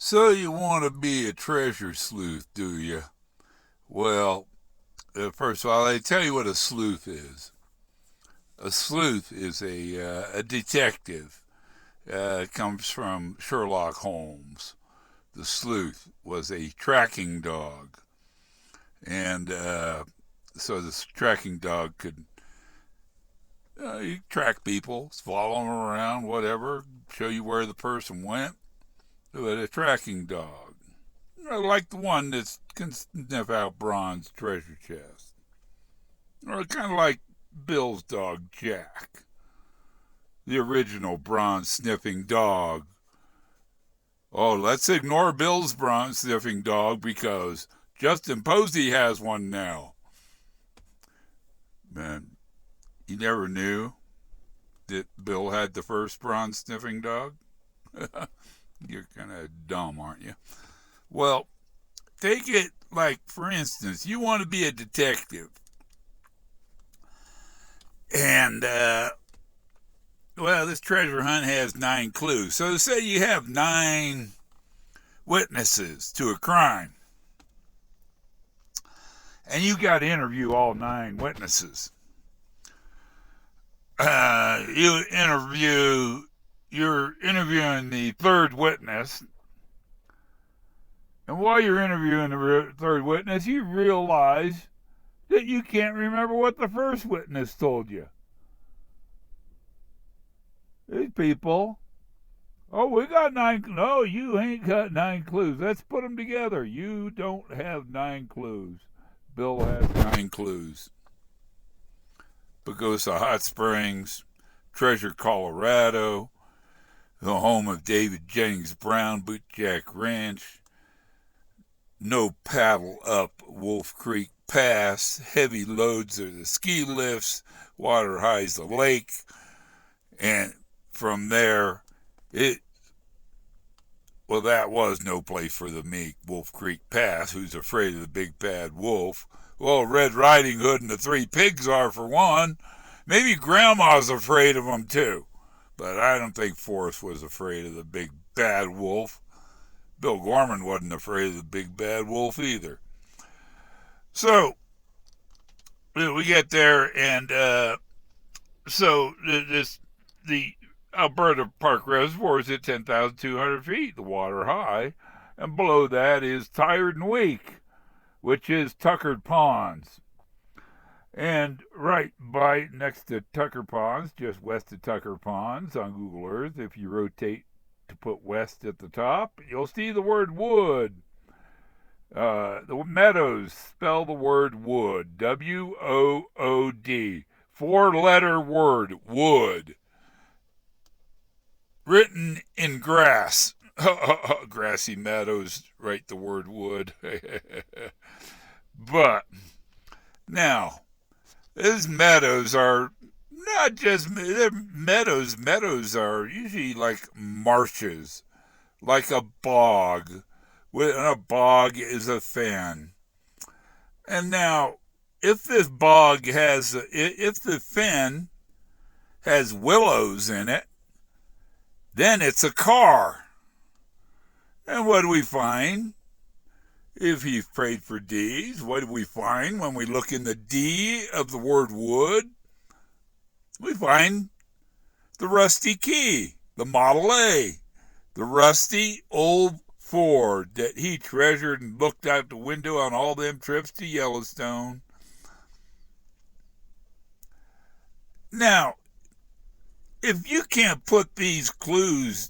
So you want to be a treasure sleuth, do you? Well, first of all, I tell you what a sleuth is. A sleuth is a detective. It comes from Sherlock Holmes. The sleuth was a tracking dog, and so this tracking dog could track people, follow them around, whatever, show you where the person went. But a tracking dog, like the one that can sniff out Bron's treasure chest, or kind of like Bill's dog Jack, the original Bron sniffing dog. Oh, let's ignore Bill's Bron sniffing dog because Justin Posey has one now. Man, you never knew that Bill had the first Bron sniffing dog? You're kind of dumb, aren't you? Well, take it like, for instance, you want to be a detective. And, well, this treasure hunt has 9 clues. So say you have 9 witnesses to a crime. And you got to interview all 9 witnesses. You're interviewing the 3rd witness. And while you're interviewing the 3rd witness, you realize that you can't remember what the 1st witness told you. These people, oh, we got 9. No, you ain't got 9 clues. Let's put them together. You don't have 9 clues. Bill has 9 clues. Pagosa Hot Springs, Treasure, Colorado, the home of David Jennings Brown, Bootjack Ranch, No Paddle Up Wolf Creek Pass, heavy loads are the ski lifts, water highs the lake, and from there, that was no place for the meek, Wolf Creek Pass, who's afraid of the big bad wolf. Well, Red Riding Hood and the 3 pigs are, for one. Maybe Grandma's afraid of them, too. But I don't think Forrest was afraid of the big bad wolf. Bill Gorman wasn't afraid of the big bad wolf either. So, we get there, and so the Alberta Park Reservoir is at 10,200 feet, the water high, and below that is Tired and Weak, which is Tuckered Ponds. And right by next to Tucker Ponds, just west of Tucker Ponds on Google Earth, if you rotate to put west at the top, you'll see the word wood. The meadows spell the word wood, W-O-O-D, 4-letter word, wood, written in grass. Grassy meadows write the word wood. But now, these meadows are not just meadows. Meadows are usually like marshes, like a bog. And a bog is a fen. And now, if the fen has willows in it, then it's a car. And what do we find? If he prayed for D's, what do we find when we look in the D of the word wood? We find the rusty key, the Model A, the rusty old Ford that he treasured and looked out the window on all them trips to Yellowstone. Now, if you can't put these clues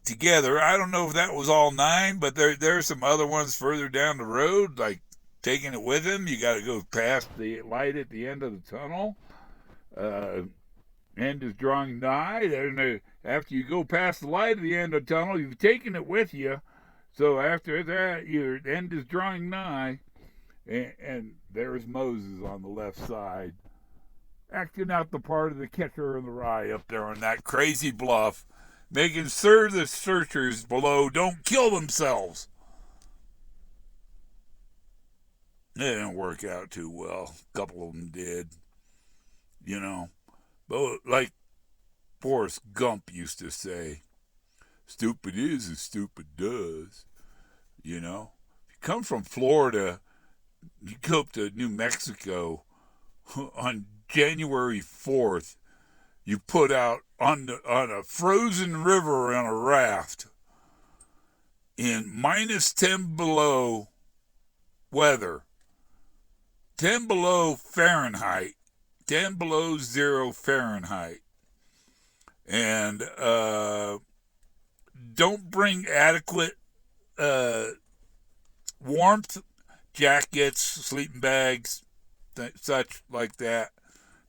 together, I don't know if that was all 9, but there are some other ones further down the road, like taking it with him. You got to go past the light at the end of the tunnel. End is drawing nigh. After you go past the light at the end of the tunnel, you've taken it with you. So after that, your end is drawing nigh. And there's Moses on the left side, acting out the part of the Catcher in the Rye up there on that crazy bluff, making sure the searchers below don't kill themselves. It didn't work out too well. A couple of them did, But like Forrest Gump used to say, Stupid is as stupid does, you know. If you come from Florida, you go up to New Mexico on January 4th, you put out on a frozen river on a raft in minus 10 below weather, 10 below Fahrenheit, 10 below 0 Fahrenheit. And don't bring adequate warmth, jackets, sleeping bags, such like that.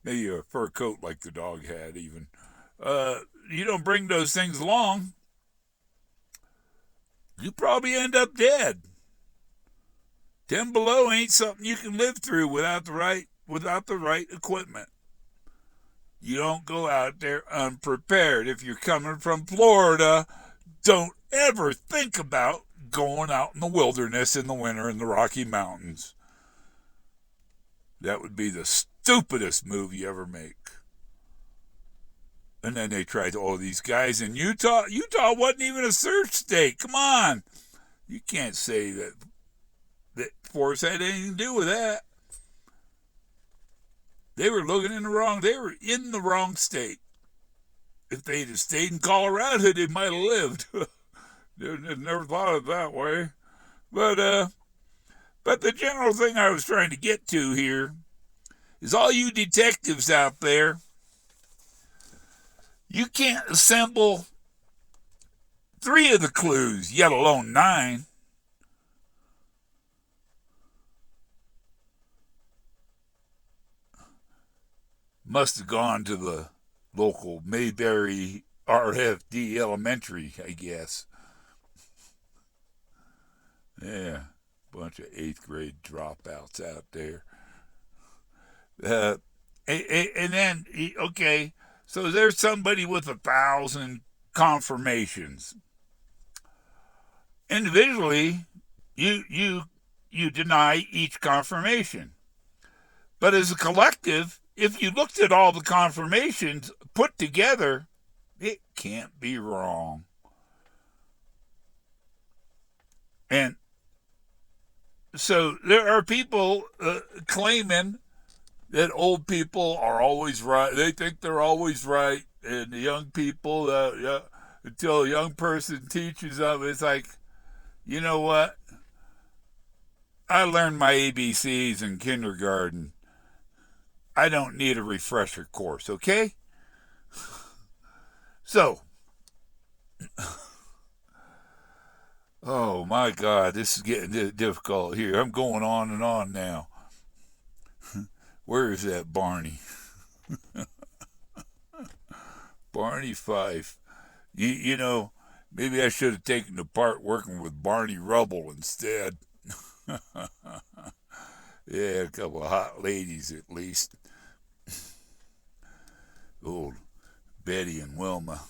Maybe a fur coat like the dog had even. You don't bring those things along, you probably end up dead. 10 below ain't something you can live through without the right equipment. You don't go out there unprepared. If you're coming from Florida, don't ever think about going out in the wilderness in the winter in the Rocky Mountains. That would be the stupidest move you ever make. And then they tried all these guys in Utah. Utah wasn't even a search state. Come on. You can't say that Forrest had anything to do with that. They were they were in the wrong state. If they'd have stayed in Colorado, they might have lived. Never thought of it that way. But the general thing I was trying to get to here is all you detectives out there, you can't assemble 3 of the clues, yet alone 9. Must have gone to the local Mayberry RFD elementary, I guess. Yeah, bunch of 8th grade dropouts out there. And then, okay, so there's somebody with 1,000 confirmations. Individually, you deny each confirmation. But as a collective, if you looked at all the confirmations put together, it can't be wrong. And so there are people claiming that old people are always right. They think they're always right. And the young people, until a young person teaches them, it's like, you know what? I learned my ABCs in kindergarten. I don't need a refresher course, okay? So, oh my God, this is getting difficult here. I'm going on and on now. Where is that Barney? Barney Fife. You know, maybe I should have taken the part working with Barney Rubble instead. Yeah, a couple of hot ladies at least. Old Betty and Wilma.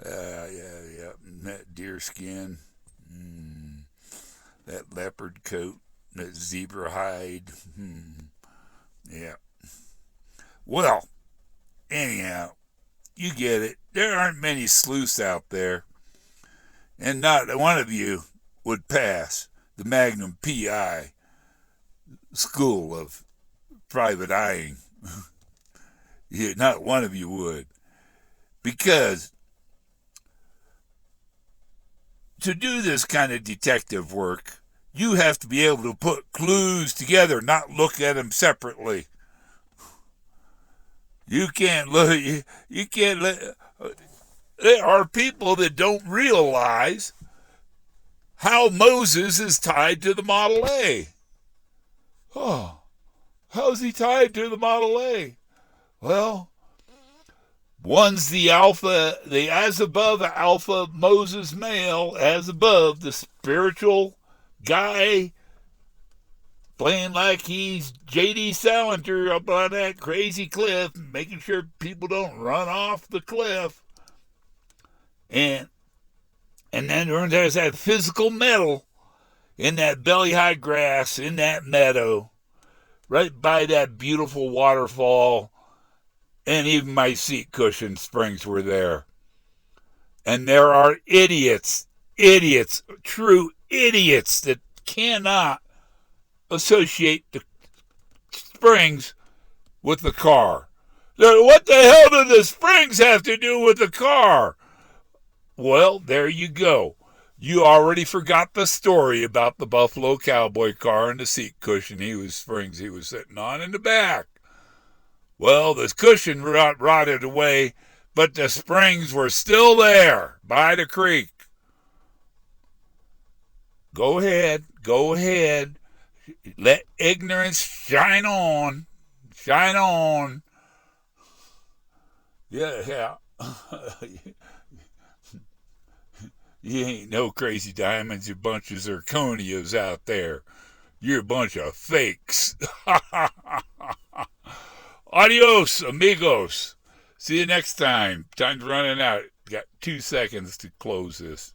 Yeah. That deer skin. That leopard coat. That zebra hide. Yeah. Well, anyhow, you get it. There aren't many sleuths out there. And not one of you would pass the Magnum PI school of private eyeing. Yeah, not one of you would. Because to do this kind of detective work, you have to be able to put clues together, not look at them separately. You can't look. You can't let. There are people that don't realize how Moses is tied to the Model A. Oh, how's he tied to the Model A? Well, one's the alpha, the as above alpha Moses male, as above the spiritual guy playing like he's J.D. Salinger up on that crazy cliff, making sure people don't run off the cliff. And then there's that physical metal in that belly-high grass, in that meadow, right by that beautiful waterfall, And even my seat cushion springs were there. And there are idiots, true idiots that cannot associate the springs with the car. What the hell do the springs have to do with the car? Well, there you go. You already forgot the story about the Buffalo Cowboy car and the seat cushion he was sitting on in the back. Well, the cushion rotted away, but the springs were still there by the creek. Go ahead. Let ignorance shine on. Shine on. Yeah. You ain't no crazy diamonds, you bunch of zirconias out there. You're a bunch of fakes. Adios, amigos. See you next time. Time's running out. Got 2 seconds to close this.